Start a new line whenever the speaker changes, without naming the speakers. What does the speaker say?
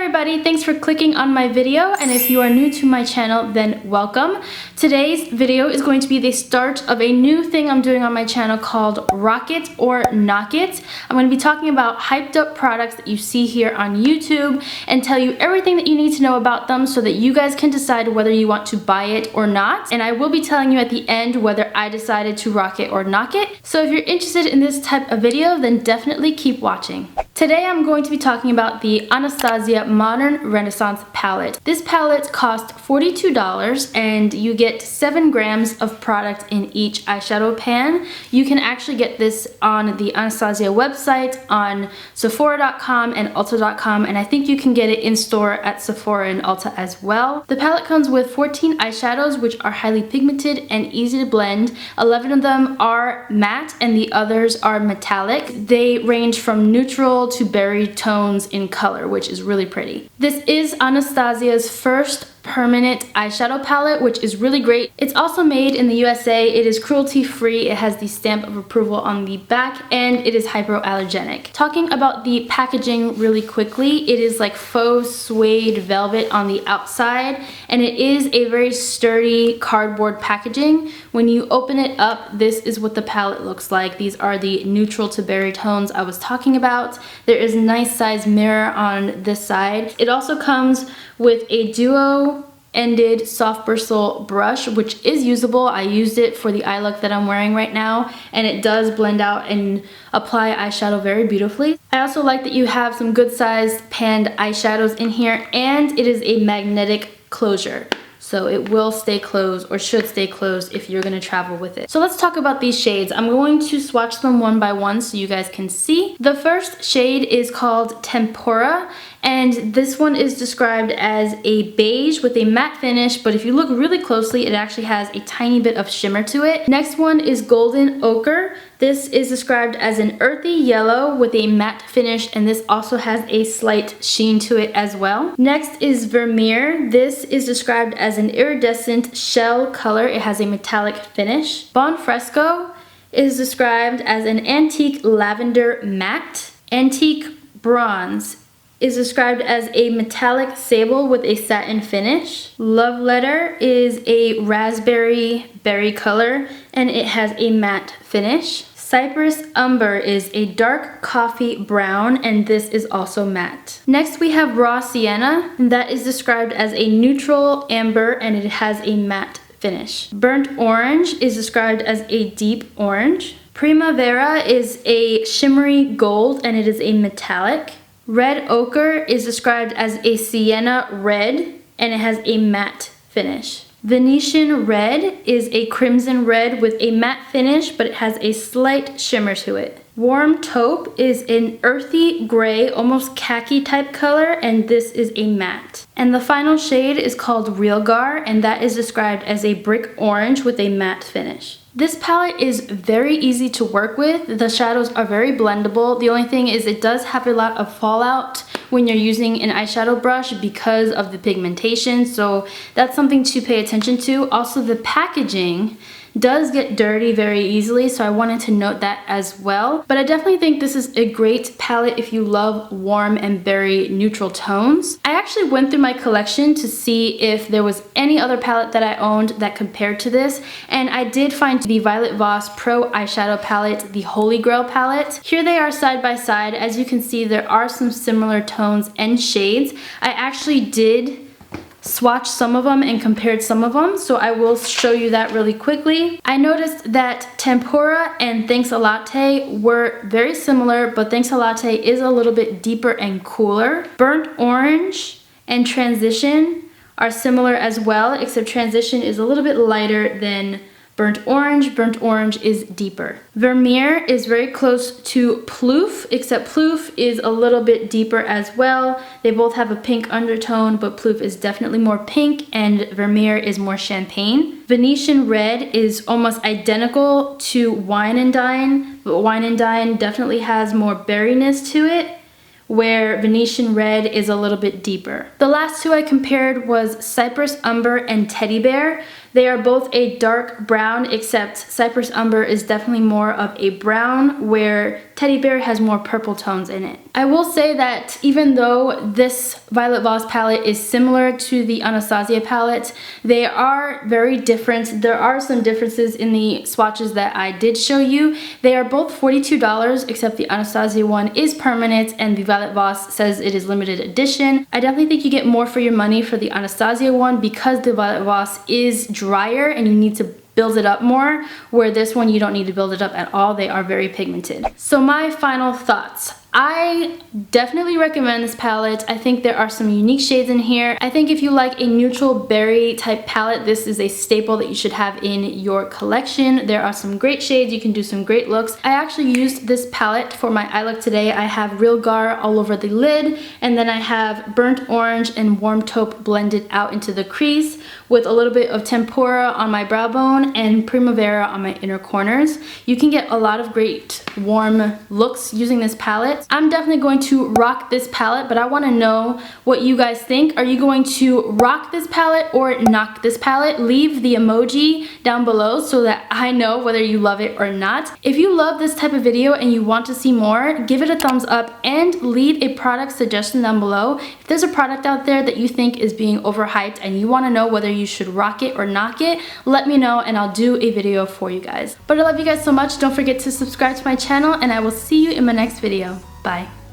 everybody, thanks for clicking on my video, and if you are new to my channel, then welcome. Today's video is going to be the start of a new thing I'm doing on my channel called Rock It or Knock It. I'm going to be talking about hyped up products that you see here on YouTube and tell you everything that you need to know about them so that you guys can decide whether you want to buy it or not. And I will be telling you at the end whether I decided to rock it or knock it. So if you're interested in this type of video, then definitely keep watching. Today I'm going to be talking about the Anastasia Modern Renaissance palette. This palette cost $42 and you get 7 grams of product in each eyeshadow pan. You can actually get this on the Anastasia website, on Sephora.com and Ulta.com, and I think you can get it in store at Sephora and Ulta as well. The palette comes with 14 eyeshadows which are highly pigmented and easy to blend. 11 of them are matte and the others are metallic. They range from neutral to berry tones in color, which is really pretty. This is Anastasia's first permanent eyeshadow palette, which is really great. It's also made in the USA. It is cruelty free. It has the stamp of approval on the back and it is hypoallergenic. Talking about the packaging really quickly, it is like faux suede velvet on the outside and it is a very sturdy cardboard packaging. When you open it up, this is what the palette looks like. These are the neutral to berry tones I was talking about. There is a nice size mirror on this side. It also comes with a duo-ended soft bristle brush, which is usable. I used it for the eye look that I'm wearing right now, and it does blend out and apply eyeshadow very beautifully. I also like that you have some good sized panned eyeshadows in here, and it is a magnetic closure. So it will stay closed, or should stay closed, if you're gonna travel with it. So let's talk about these shades. I'm going to swatch them one by one so you guys can see. The first shade is called Tempura, and this one is described as a beige with a matte finish, but if you look really closely, it actually has a tiny bit of shimmer to it. Next one is Golden Ochre. This is described as an earthy yellow with a matte finish, and this also has a slight sheen to it as well. Next is Vermeer. This is described as an iridescent shell color. It has a metallic finish. Bon Fresco is described as an antique lavender matte. Antique Bronze is described as a metallic sable with a satin finish. Love Letter is a raspberry berry color and it has a matte finish. Cypress Umber is a dark coffee brown and this is also matte. Next we have Raw Sienna, and that is described as a neutral amber and it has a matte finish. Burnt Orange is described as a deep orange. Primavera is a shimmery gold and it is a metallic. Red Ochre is described as a sienna red and it has a matte finish. Venetian Red is a crimson red with a matte finish, but it has a slight shimmer to it. Warm Taupe is an earthy gray, almost khaki type color, and this is a matte. And the final shade is called Realgar, and that is described as a brick orange with a matte finish. This palette is very easy to work with. The shadows are very blendable. The only thing is it does have a lot of fallout when you're using an eyeshadow brush because of the pigmentation, so that's something to pay attention to. Also, the packaging does get dirty very easily, so I wanted to note that as well. But I definitely think this is a great palette if you love warm and very neutral tones. I actually went through my collection to see if there was any other palette that I owned that compared to this, and I did find the Violet Voss Pro Eyeshadow Palette, the Holy Grail palette. Here they are side by side. As you can see, there are some similar tones and shades. I actually did swatched some of them and compared some of them, so I will show you that really quickly. I noticed that Tempura and Thanks a Latte were very similar, but Thanks a Latte is a little bit deeper and cooler. Burnt Orange and Transition are similar as well, except Transition is a little bit lighter than Burnt Orange. Burnt Orange is deeper. Vermeer is very close to Plouf, except Plouf is a little bit deeper as well. They both have a pink undertone, but Plouf is definitely more pink and Vermeer is more champagne. Venetian Red is almost identical to Wine and Dine, but Wine and Dine definitely has more berryness to it, where Venetian Red is a little bit deeper. The last two I compared was Cypress Umber and Teddy Bear. They are both a dark brown, except Cypress Umber is definitely more of a brown, where Teddy Bear has more purple tones in it. I will say that even though this Violet Voss palette is similar to the Anastasia palette, they are very different. There are some differences in the swatches that I did show you. They are both $42, except the Anastasia one is permanent and the Violet Voss says it is limited edition. I definitely think you get more for your money for the Anastasia one because the Violet Voss is drier and you need to build it up more, where this one you don't need to build it up at all. They are very pigmented. So my final thoughts. I definitely recommend this palette. I think there are some unique shades in here. I think if you like a neutral berry type palette, this is a staple that you should have in your collection. There are some great shades. You can do some great looks. I actually used this palette for my eye look today. I have Real Gar all over the lid, and then I have Burnt Orange and Warm Taupe blended out into the crease with a little bit of Tempura on my brow bone and Primavera on my inner corners. You can get a lot of great warm looks using this palette. I'm definitely going to rock this palette, but I want to know what you guys think. Are you going to rock this palette or knock this palette? Leave the emoji down below so that I know whether you love it or not. If you love this type of video and you want to see more, give it a thumbs up and leave a product suggestion down below. If there's a product out there that you think is being overhyped and you want to know whether you should rock it or knock it, let me know and I'll do a video for you guys. But I love you guys so much. Don't forget to subscribe to my channel and I will see you in my next video. Bye.